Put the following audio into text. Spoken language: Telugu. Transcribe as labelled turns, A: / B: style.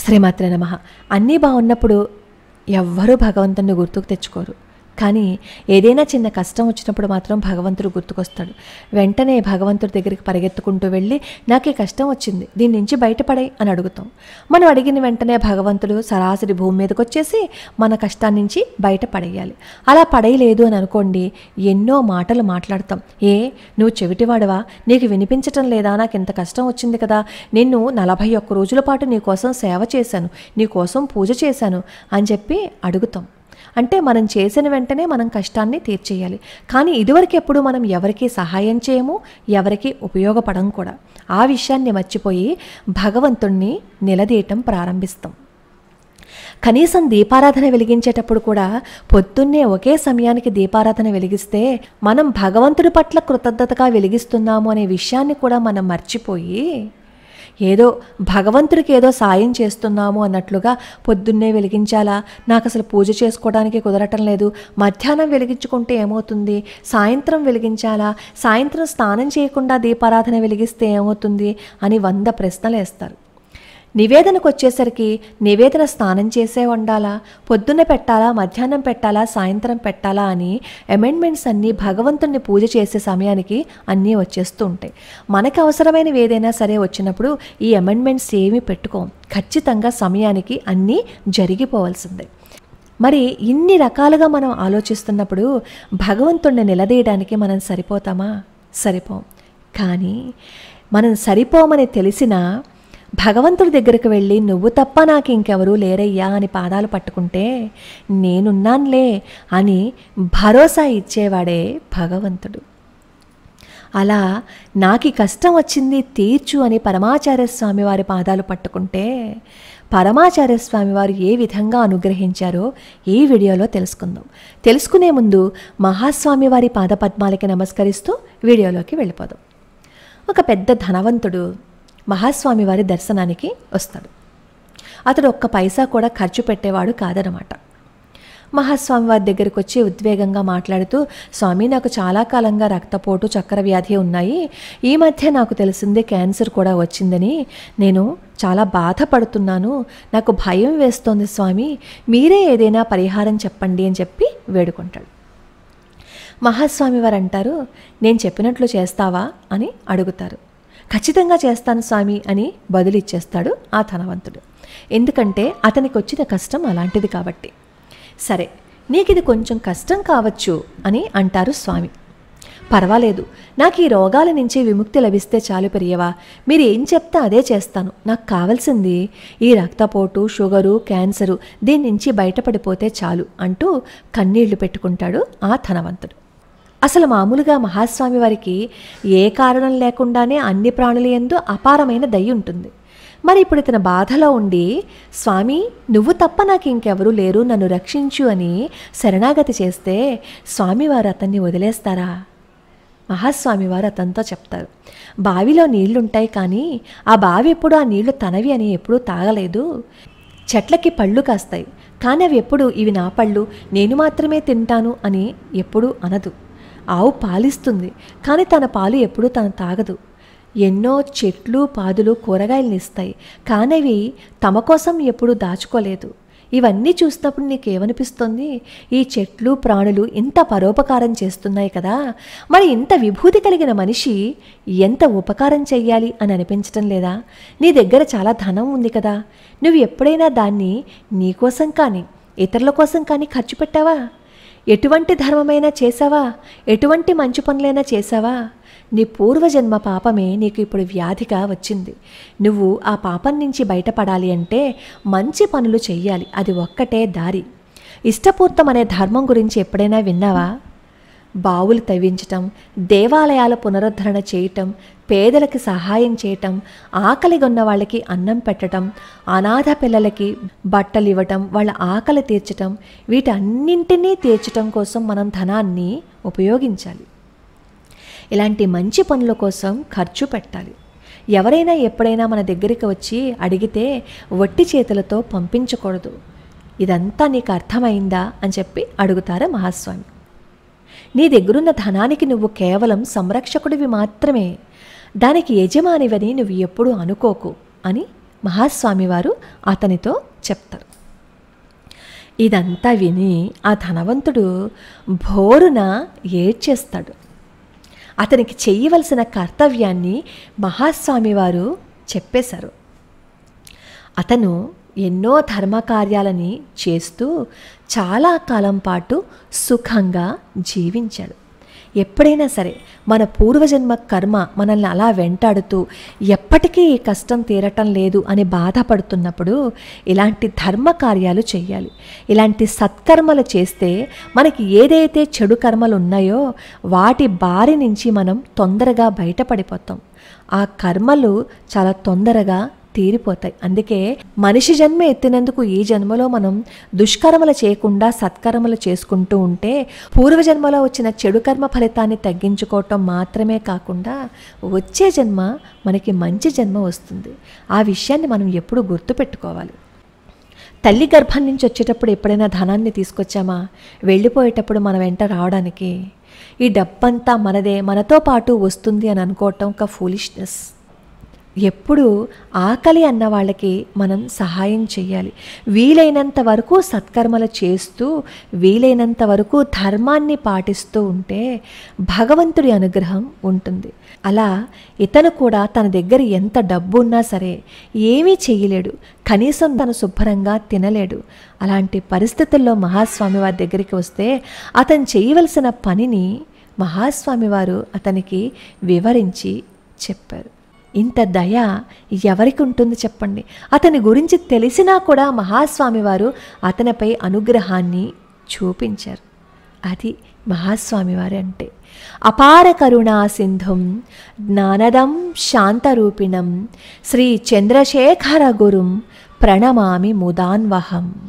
A: శ్రీమాత్రే నమః. అన్నీ బాగున్నప్పుడు ఎవ్వరూ భగవంతుని గుర్తుకు తెచ్చుకోరు. కానీ ఏదైనా చిన్న కష్టం వచ్చినప్పుడు మాత్రం భగవంతుడు గుర్తుకొస్తాడు. వెంటనే భగవంతుడి దగ్గరికి పరిగెత్తుకుంటూ వెళ్ళి నాకు ఈ కష్టం వచ్చింది, దీని నుంచి బయటపడాయి అని అడుగుతాం. మనం అడిగిన వెంటనే భగవంతుడు సరాసరి భూమి మీదకి వచ్చేసి మన కష్టాన్ని నుంచి బయటపడేయాలి. అలా పడేయలేదు అని అనుకోండి, ఎన్నో మాటలు మాట్లాడతాం. నువ్వు చెవిటివాడవా, నీకు వినిపించటం లేదా, నాకు ఇంత కష్టం వచ్చింది కదా, నిన్ను 41 రోజుల పాటు నీకోసం సేవ చేశాను, నీకోసం పూజ చేశాను అని చెప్పి అడుగుతాం. అంటే మనం చేసిన వెంటనే మనం కష్టాన్ని తీర్చేయాలి. కానీ ఇదివరకు ఎప్పుడు మనం ఎవరికి సహాయం చేయము, ఎవరికి ఉపయోగపడం కూడా. ఆ విషయాన్ని మర్చిపోయి భగవంతుణ్ణి నిలదీయటం ప్రారంభిస్తాం. కనీసం దీపారాధన వెలిగించేటప్పుడు కూడా పొద్దున్నే ఒకే సమయానికి దీపారాధన వెలిగిస్తే మనం భగవంతుడి పట్ల కృతజ్ఞతగా వెలిగిస్తున్నాము అనే విషయాన్ని కూడా మనం మర్చిపోయి ఏదో భగవంతుడికి ఏదో సాయం చేస్తున్నాము అన్నట్లుగా పొద్దున్నే వెలిగించాలా, నాకు అసలు పూజ చేసుకోవడానికి కుదరటం లేదు, మధ్యాహ్నం వెలిగించుకుంటే ఏమవుతుంది, సాయంత్రం వెలిగించాలా, సాయంత్రం స్నానం చేయకుండా దీపారాధన వెలిగిస్తే ఏమవుతుంది అని 100 ప్రశ్నలు వేస్తారు. నివేదనకు వచ్చేసరికి నివేదన స్నానం చేసే ఉండాలా, పొద్దున్న పెట్టాలా, మధ్యాహ్నం పెట్టాలా, సాయంత్రం పెట్టాలా అని అమెండ్మెంట్స్ అన్నీ భగవంతుణ్ణి పూజ చేసే సమయానికి అన్నీ వచ్చేస్తూ ఉంటాయి. మనకు అవసరమైనవి ఏదైనా సరే వచ్చినప్పుడు ఈ అమెండ్మెంట్స్ ఏమీ పెట్టుకోం. ఖచ్చితంగా సమయానికి అన్నీ జరిగిపోవాల్సిందే. మరి ఇన్ని రకాలుగా మనం ఆలోచిస్తున్నప్పుడు భగవంతుణ్ణి నిలదీయడానికి మనం సరిపోతామా? సరిపోం. కానీ మనం సరిపోమని తెలిసినా భగవంతుడి దగ్గరికి వెళ్ళి నువ్వు తప్ప నాకు ఇంకెవరూ లేరయ్యా అని పాదాలు పట్టుకుంటే నేనున్నానులే అని భరోసా ఇచ్చేవాడే భగవంతుడు. అలా నాకు కష్టం వచ్చింది తీర్చు అని పరమాచార్య స్వామి వారి పాదాలు పట్టుకుంటే పరమాచార్య స్వామి వారు ఏ విధంగా అనుగ్రహించారో ఈ వీడియోలో తెలుసుకుందాం. తెలుసుకునే ముందు మహాస్వామి వారి పాదపద్మాలకి నమస్కరిస్తూ వీడియోలోకి వెళ్ళిపోదాం. ఒక పెద్ద ధనవంతుడు మహాస్వామి వారి దర్శనానికి వస్తాడు. అతడు ఒక్క పైసా కూడా ఖర్చు పెట్టేవాడు కాదనమాట. మహాస్వామి వారి దగ్గరికి వచ్చి ఉద్వేగంగా మాట్లాడుతూ, స్వామి నాకు చాలా కాలంగా రక్తపోటు, చక్కెర వ్యాధి ఉన్నాయి, ఈ మధ్య నాకు తెలిసిందే క్యాన్సర్ కూడా వచ్చిందని, నేను చాలా బాధపడుతున్నాను, నాకు భయం వేస్తోంది స్వామి, మీరే ఏదైనా పరిహారం చెప్పండి అని చెప్పి వేడుకుంటాడు. మహాస్వామి వారు అంటారు, నేను చెప్పినట్లు చేస్తావా అని అడుగుతారు. ఖచ్చితంగా చేస్తాను స్వామి అని బదులిచ్చేస్తాడు ఆ ధనవంతుడు. ఎందుకంటే అతనికి వచ్చిన కష్టం అలాంటిది కాబట్టి. సరే, నీకు ఇది కొంచెం కష్టం కావచ్చు అని అంటారు స్వామి. పర్వాలేదు, నాకు ఈ రోగాల నుంచి విముక్తి లభిస్తే చాలు పెరియవా, మీరు ఏం చెప్తే అదే చేస్తాను, నాకు కావాల్సింది ఈ రక్తపోటు, షుగరు, క్యాన్సరు, దీని నుంచి బయటపడిపోతే చాలు అంటూ కన్నీళ్లు పెట్టుకుంటాడు ఆ ధనవంతుడు. అసలు మామూలుగా మహాస్వామి వారికి ఏ కారణం లేకుండానే అన్ని ప్రాణుల యందు అపారమైన దయ ఉంటుంది. మరి ఇప్పుడు ఇతని బాధలో ఉండి, స్వామి నువ్వు తప్ప నాకు ఇంకెవరూ లేరు, నన్ను రక్షించు అని శరణాగతి చేస్తే స్వామివారు అతన్ని వదిలేస్తారా? మహాస్వామి వారు అతనితో చెప్తారు, బావిలో నీళ్లుంటాయి కానీ ఆ బావి ఎప్పుడు ఆ నీళ్లు తనవి అని ఎప్పుడూ తాగలేదు. చెట్లకి పళ్ళు కాస్తాయి కానీ అవి ఎప్పుడు ఇవి నా పళ్ళు, నేను మాత్రమే తింటాను అని ఎప్పుడూ అనదు. ఆవు పాలిస్తుంది కానీ తన పాలు ఎప్పుడూ తను తాగదు. ఎన్నో చెట్లు, పాదులు కూరగాయలను ఇస్తాయి కానీ అవి తమ కోసం ఎప్పుడూ దాచుకోలేదు. ఇవన్నీ చూసినప్పుడు నీకేమనిపిస్తుంది? ఈ చెట్లు, ప్రాణులు ఇంత పరోపకారం చేస్తున్నాయి కదా, మరి ఇంత విభూతి కలిగిన మనిషి ఎంత ఉపకారం చెయ్యాలి అని అనిపించటం లేదా? నీ దగ్గర చాలా ధనం ఉంది కదా, నువ్వు ఎప్పుడైనా దాన్ని నీకోసం కానీ ఇతరుల కోసం కానీ ఖర్చు పెట్టావా? ఎటువంటి ధర్మమైనా చేశావా? ఎటువంటి మంచి పనులైనా చేశావా? నీ పూర్వజన్మ పాపమే నీకు ఇప్పుడు వ్యాధిగా వచ్చింది. నువ్వు ఆ పాపం నుంచి బయటపడాలి అంటే మంచి పనులు చెయ్యాలి, అది ఒక్కటే దారి. ఇష్టపూర్తం అనే ధర్మం గురించి ఎప్పుడైనా విన్నావా? బావులు తవ్వించటం, దేవాలయాల పునరుద్ధరణ చేయటం, పేదలకి సహాయం చేయటం, ఆకలిగొన్న వాళ్ళకి అన్నం పెట్టడం, అనాథ పిల్లలకి బట్టలు ఇవ్వటం, వాళ్ళ ఆకలి తీర్చటం, వీటన్నింటినీ తీర్చటం కోసం మనం ధనాన్ని ఉపయోగించాలి. ఇలాంటి మంచి పనుల కోసం ఖర్చు పెట్టాలి. ఎవరైనా ఎప్పుడైనా మన దగ్గరికి వచ్చి అడిగితే వట్టి చేతులతో పంపించకూడదు. ఇదంతా నీకు అర్థమైందా అని చెప్పి అడుగుతారు మహాస్వామి. నీ దగ్గరున్న ధనానికి నువ్వు కేవలం సంరక్షకుడివి మాత్రమే, దానికి యజమానివని నువ్వు ఎప్పుడూ అనుకోకు అని మహాస్వామి వారు అతనితో చెప్తారు. ఇదంతా విని ఆ ధనవంతుడు భోరున ఏడ్చేస్తాడు. అతనికి చేయవలసిన కర్తవ్యాన్ని మహాస్వామి వారు చెప్పేశారు. అతను ఎన్నో ధర్మకార్యాలని చేస్తూ చాలా కాలం పాటు సుఖంగా జీవించాడు. ఎప్పుడైనా సరే మన పూర్వజన్మ కర్మ మనల్ని అలా వెంటాడుతూ ఎప్పటికీ ఈ కష్టం తీరటం లేదు అని బాధపడుతున్నప్పుడు ఇలాంటి ధర్మ కార్యాలు చేయాలి. ఇలాంటి సత్కర్మలు చేస్తే మనకి ఏదైతే చెడు కర్మలు ఉన్నాయో వాటి బారి నుంచి మనం తొందరగా బయటపడిపోతాం. ఆ కర్మలు చాలా తొందరగా తీరిపోతాయి. అందుకే మనిషి జన్మ ఎత్తినందుకు ఈ జన్మలో మనం దుష్కర్మలు చేయకుండా సత్కర్మలు చేసుకుంటూ ఉంటే పూర్వజన్మలో వచ్చిన చెడు కర్మ ఫలితాన్ని తగ్గించుకోవటం మాత్రమే కాకుండా వచ్చే జన్మ మనకి మంచి జన్మ వస్తుంది. ఆ విషయాన్ని మనం ఎప్పుడు గుర్తుపెట్టుకోవాలి. తల్లి గర్భం నుంచి వచ్చేటప్పుడు ఎప్పుడైనా ధనాన్ని తీసుకొచ్చామా? వెళ్ళిపోయేటప్పుడు మన వెంట రావడానికి ఈ డబ్బంతా మనదే, మనతో పాటు వస్తుంది అని అనుకోవటం ఒక ఫూలిష్నెస్. ఎప్పుడు ఆకలి అన్న వాళ్ళకి మనం సహాయం చేయాలి. వీలైనంత వరకు సత్కర్మలు చేస్తూ వీలైనంత వరకు ధర్మాన్ని పాటిస్తూ ఉంటే భగవంతుడి అనుగ్రహం ఉంటుంది. అలా ఇతను కూడా తన దగ్గర ఎంత డబ్బు ఉన్నా సరే ఏమీ చేయలేడు, కనీసం తను శుభ్రంగా తినలేడు. అలాంటి పరిస్థితుల్లో మహాస్వామి వారి దగ్గరికి వస్తే అతను చేయవలసిన పనిని మహాస్వామి వారు అతనికి వివరించి చెప్పారు. ఇంత దయ ఎవరికి ఉంటుంది చెప్పండి? అతని గురించి తెలిసినా కూడా మహాస్వామి వారు అతనిపై అనుగ్రహాన్ని చూపించారు. అది మహాస్వామి వారు అంటే. అపార కరుణా సింధుం జ్ఞానదం శాంతరూపిణం శ్రీ చంద్రశేఖర గురుం ప్రణమామి ముదాన్వహం.